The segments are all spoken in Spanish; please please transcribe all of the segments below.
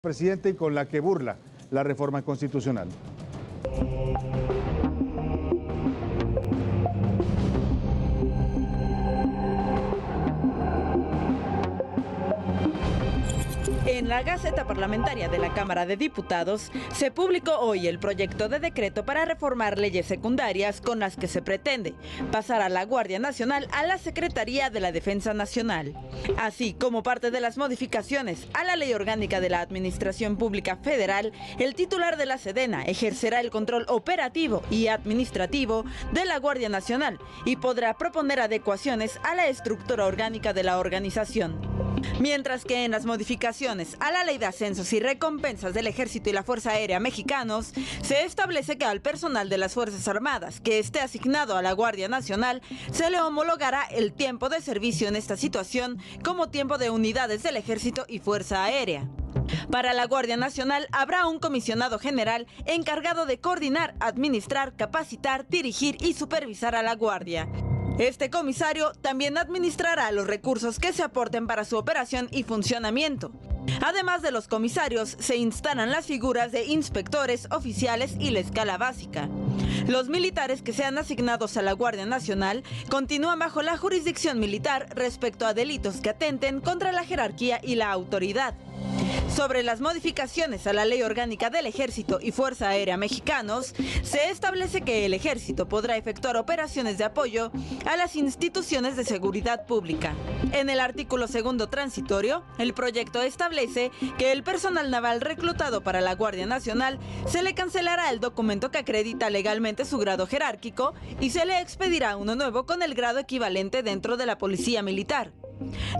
presidente y con la que burla la reforma constitucional. En la Gaceta Parlamentaria de la Cámara de Diputados se publicó hoy el proyecto de decreto para reformar leyes secundarias con las que se pretende pasar a la Guardia Nacional a la Secretaría de la Defensa Nacional, así como parte de las modificaciones a la Ley Orgánica de la Administración Pública Federal. El titular de la Sedena ejercerá el control operativo y administrativo de la Guardia Nacional y podrá proponer adecuaciones a la estructura orgánica de la organización. Mientras que en las modificaciones a la Ley de Ascensos y Recompensas del Ejército y la Fuerza Aérea Mexicanos, se establece que al personal de las Fuerzas Armadas que esté asignado a la Guardia Nacional se le homologará el tiempo de servicio en esta situación como tiempo de unidades del Ejército y Fuerza Aérea. Para la Guardia Nacional habrá un comisionado general encargado de coordinar, administrar, capacitar, dirigir y supervisar a la Guardia. Este comisario también administrará los recursos que se aporten para su operación y funcionamiento. Además de los comisarios, se instalan las figuras de inspectores, oficiales y la escala básica. Los militares que sean asignados a la Guardia Nacional continúan bajo la jurisdicción militar respecto a delitos que atenten contra la jerarquía y la autoridad. Sobre las modificaciones a la Ley Orgánica del Ejército y Fuerza Aérea Mexicanos, se establece que el Ejército podrá efectuar operaciones de apoyo a las instituciones de seguridad pública. En el artículo 2 transitorio, el proyecto establece que el personal naval reclutado para la Guardia Nacional se le cancelará el documento que acredita legalmente su grado jerárquico y se le expedirá uno nuevo con el grado equivalente dentro de la Policía Militar.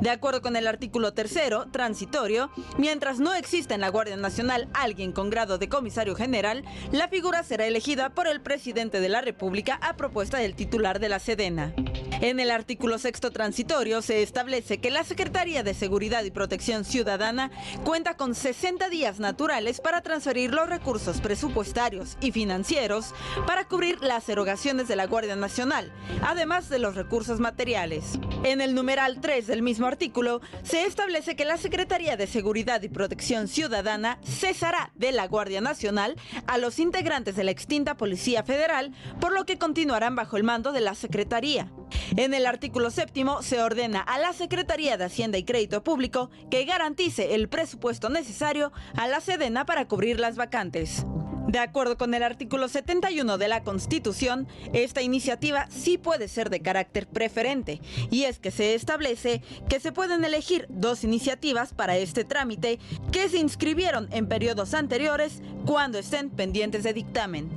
De acuerdo con el artículo 3 transitorio, mientras no exista en la Guardia Nacional alguien con grado de comisario general, la figura será elegida por el presidente de la República a propuesta del titular de la Sedena. En el artículo 6 transitorio se establece que la Secretaría de Seguridad y Protección Ciudadana cuenta con 60 días naturales para transferir los recursos presupuestarios y financieros para cubrir las erogaciones de la Guardia Nacional, además de los recursos materiales. En el numeral 3 del mismo artículo, se establece que la Secretaría de Seguridad y Protección Ciudadana cesará de la Guardia Nacional a los integrantes de la extinta Policía Federal, por lo que continuarán bajo el mando de la Secretaría. En el artículo 7 se ordena a la Secretaría de Hacienda y Crédito Público que garantice el presupuesto necesario a la Sedena para cubrir las vacantes. De acuerdo con el artículo 71 de la Constitución, esta iniciativa sí puede ser de carácter preferente, y es que se establece que se pueden elegir 2 iniciativas para este trámite que se inscribieron en periodos anteriores cuando estén pendientes de dictamen.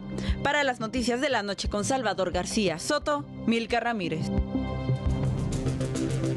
Para las noticias de la noche con Salvador García Soto, Milka Ramírez.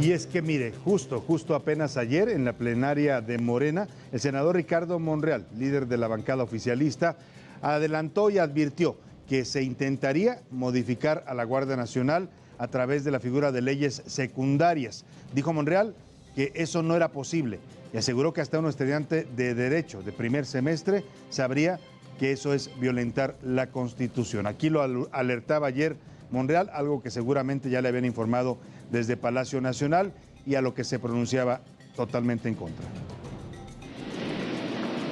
Y es que mire, justo apenas ayer en la plenaria de Morena, el senador Ricardo Monreal, líder de la bancada oficialista, adelantó y advirtió que se intentaría modificar a la Guardia Nacional a través de la figura de leyes secundarias. Dijo Monreal que eso no era posible y aseguró que hasta un estudiante de Derecho de primer semestre sabría que eso es violentar la Constitución. Aquí lo alertaba ayer Monreal, algo que seguramente ya le habían informado desde Palacio Nacional y a lo que se pronunciaba totalmente en contra.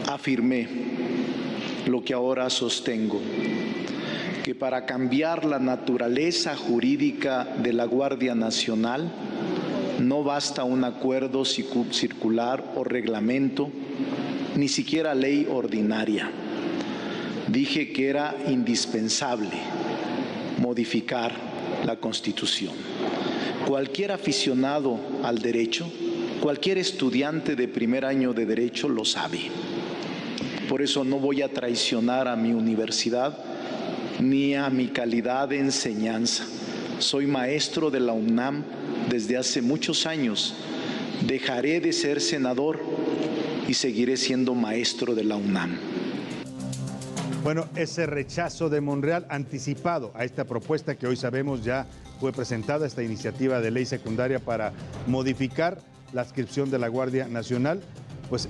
Afirmé lo que ahora sostengo, que para cambiar la naturaleza jurídica de la Guardia Nacional no basta un acuerdo circular o reglamento, ni siquiera ley ordinaria. Dije que era indispensable modificar la Constitución. Cualquier aficionado al derecho, cualquier estudiante de primer año de derecho lo sabe. Por eso no voy a traicionar a mi universidad ni a mi calidad de enseñanza. Soy maestro de la UNAM desde hace muchos años. Dejaré de ser senador y seguiré siendo maestro de la UNAM. Bueno, ese rechazo de Monreal anticipado a esta propuesta que hoy sabemos ya fue presentada, esta iniciativa de ley secundaria para modificar la adscripción de la Guardia Nacional, pues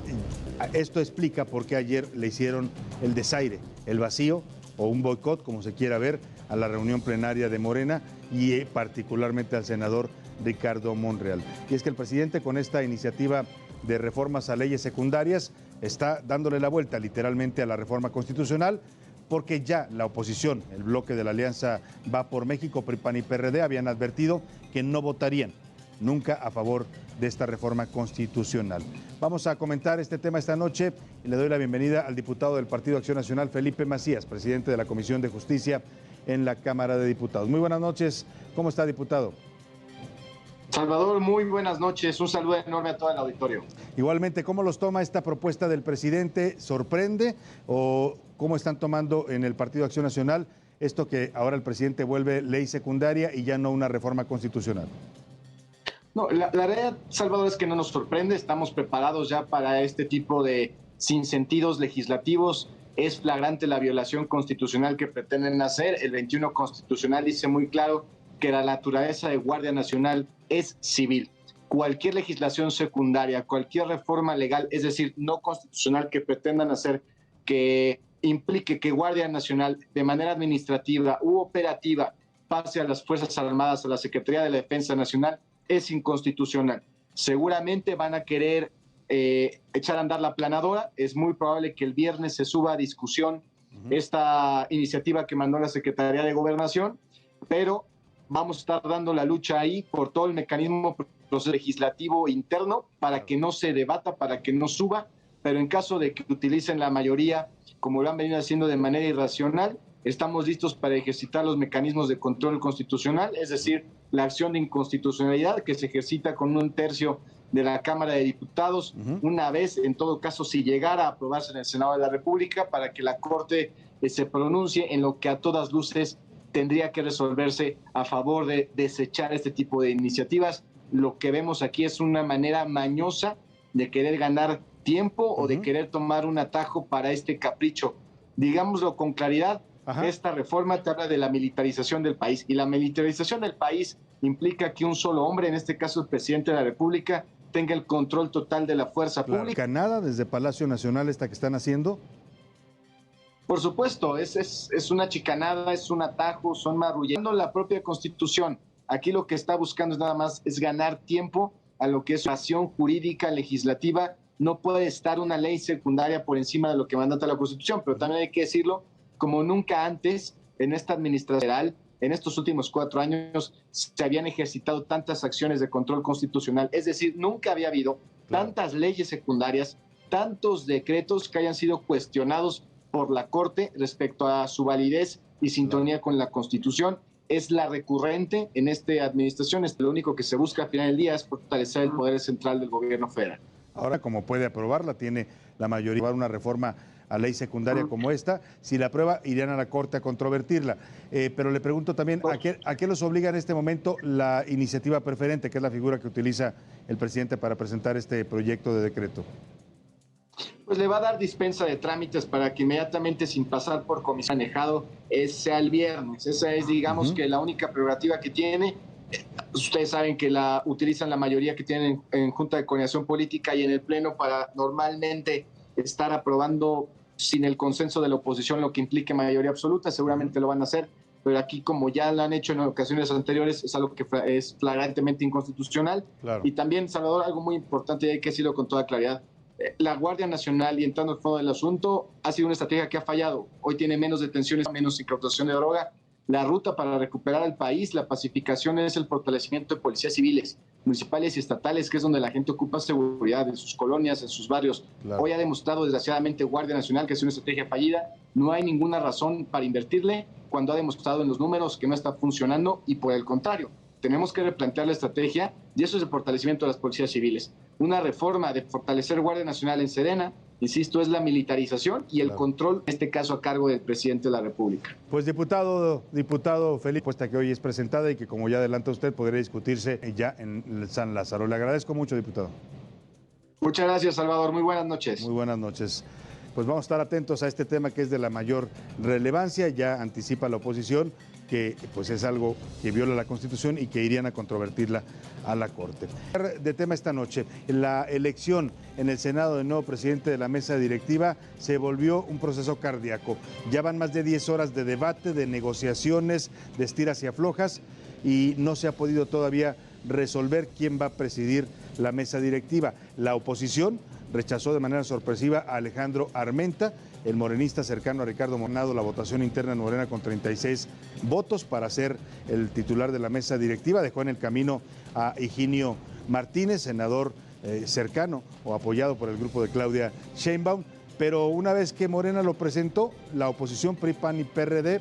esto explica por qué ayer le hicieron el desaire, el vacío o un boicot, como se quiera ver, a la reunión plenaria de Morena y particularmente al senador Ricardo Monreal. Y es que el presidente, con esta iniciativa de reformas a leyes secundarias, está dándole la vuelta literalmente a la reforma constitucional, porque ya la oposición, el bloque de la Alianza Va por México, PRI, PAN y PRD, habían advertido que no votarían nunca a favor de esta reforma constitucional. Vamos a comentar este tema esta noche y le doy la bienvenida al diputado del Partido Acción Nacional, Felipe Macías, presidente de la Comisión de Justicia en la Cámara de Diputados. Muy buenas noches, ¿cómo está, diputado? Salvador, muy buenas noches, un saludo enorme a todo el auditorio. Igualmente, ¿cómo los toma esta propuesta del presidente? ¿Sorprende o cómo están tomando en el Partido Acción Nacional esto que ahora el presidente vuelve ley secundaria y ya no una reforma constitucional? No, la realidad, Salvador, es que no nos sorprende, estamos preparados ya para este tipo de sinsentidos legislativos. Es flagrante la violación constitucional que pretenden hacer. El 21 constitucional dice muy claro que la naturaleza de Guardia Nacional es civil. Cualquier legislación secundaria, cualquier reforma legal, es decir, no constitucional, que pretendan hacer que implique que Guardia Nacional de manera administrativa u operativa pase a las Fuerzas Armadas, a la Secretaría de la Defensa Nacional, es inconstitucional. Seguramente van a querer echar a andar la planadora. Es muy probable que el viernes se suba a discusión esta iniciativa que mandó la Secretaría de Gobernación, pero vamos a estar dando la lucha ahí por todo el mecanismo legislativo interno para que no se debata, para que no suba, pero en caso de que utilicen la mayoría, como lo han venido haciendo de manera irracional, estamos listos para ejercitar los mecanismos de control constitucional, es decir, la acción de inconstitucionalidad que se ejercita con 1/3 de la Cámara de Diputados, una vez, en todo caso, si llegara a aprobarse en el Senado de la República, para que la Corte se pronuncie en lo que a todas luces tendría que resolverse a favor de desechar este tipo de iniciativas. Lo que vemos aquí es una manera mañosa de querer ganar tiempo o de querer tomar un atajo para este capricho. Digámoslo con claridad, esta reforma te habla de la militarización del país, y la militarización del país implica que un solo hombre, en este caso el presidente de la República, tenga el control total de la fuerza pública. ¿Nada desde Palacio Nacional esta que están haciendo? Por supuesto, es una chicanada, es un atajo, son marrullando la propia Constitución. Aquí lo que está buscando es nada más es ganar tiempo a lo que es acción jurídica legislativa. No puede estar una ley secundaria por encima de lo que mandata la Constitución, pero también hay que decirlo, como nunca antes en esta administración federal, en estos últimos 4 años, se habían ejercitado tantas acciones de control constitucional. Es decir, nunca había habido tantas leyes secundarias, tantos decretos que hayan sido cuestionados por la Corte respecto a su validez y sintonía con la Constitución. Es la recurrente en esta administración. Lo único que se busca al final del día es fortalecer el poder central del gobierno federal. Ahora, como puede aprobarla, tiene la mayoría para una reforma a ley secundaria como esta. Si la aprueba, irían a la Corte a controvertirla. Pero le pregunto también, ¿a qué los obliga en este momento la iniciativa preferente, que es la figura que utiliza el presidente para presentar este proyecto de decreto? Pues le va a dar dispensa de trámites para que inmediatamente, sin pasar por comisión manejado, sea el viernes. Esa es, digamos, que la única prerrogativa que tiene. Ustedes saben que utilizan la mayoría que tienen en Junta de Coordinación Política y en el Pleno para normalmente estar aprobando sin el consenso de la oposición lo que implique mayoría absoluta. Seguramente lo van a hacer, pero aquí, como ya lo han hecho en ocasiones anteriores, es algo que es flagrantemente inconstitucional. Y también, Salvador, algo muy importante y hay que decirlo con toda claridad: la Guardia Nacional, y entrando al fondo del asunto, ha sido una estrategia que ha fallado. Hoy tiene menos detenciones, menos incautación de droga. La ruta para recuperar al país, la pacificación, es el fortalecimiento de policías civiles, municipales y estatales, que es donde la gente ocupa seguridad en sus colonias, en sus barrios. Hoy ha demostrado, desgraciadamente, Guardia Nacional que es una estrategia fallida. No hay ninguna razón para invertirle cuando ha demostrado en los números que no está funcionando, y por el contrario, tenemos que replantear la estrategia, y eso es el fortalecimiento de las policías civiles. Una reforma de fortalecer Guardia Nacional en Sedena, insisto, es la militarización y el control, en este caso a cargo del presidente de la República. Pues diputado Felipe, propuesta que hoy es presentada y que, como ya adelanta usted, podría discutirse ya en San Lázaro. Le agradezco mucho, diputado. Muchas gracias, Salvador. Muy buenas noches. Muy buenas noches. Pues vamos a estar atentos a este tema que es de la mayor relevancia. Ya anticipa la oposición que pues es algo que viola la Constitución y que irían a controvertirla a la Corte. De tema esta noche, la elección en el Senado del nuevo presidente de la mesa directiva se volvió un proceso cardíaco. Ya van más de 10 horas de debate, de negociaciones, de estiras y aflojas, y no se ha podido todavía resolver quién va a presidir la mesa directiva. La oposición rechazó de manera sorpresiva a Alejandro Armenta, el morenista cercano a Ricardo Monado, la votación interna en Morena con 36 votos para ser el titular de la mesa directiva. Dejó en el camino a Higinio Martínez, senador cercano o apoyado por el grupo de Claudia Sheinbaum, pero una vez que Morena lo presentó, la oposición PRI, PAN y PRD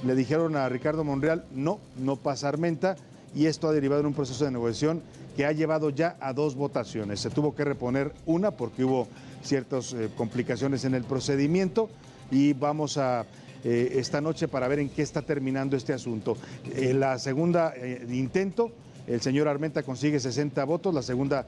le dijeron a Ricardo Monreal, no pasa Armenta, y esto ha derivado en un proceso de negociación que ha llevado ya a 2 votaciones. Se tuvo que reponer una porque hubo ciertas complicaciones en el procedimiento y vamos a esta noche para ver en qué está terminando este asunto. La segunda intento, el señor Armenta consigue 60 votos, la segunda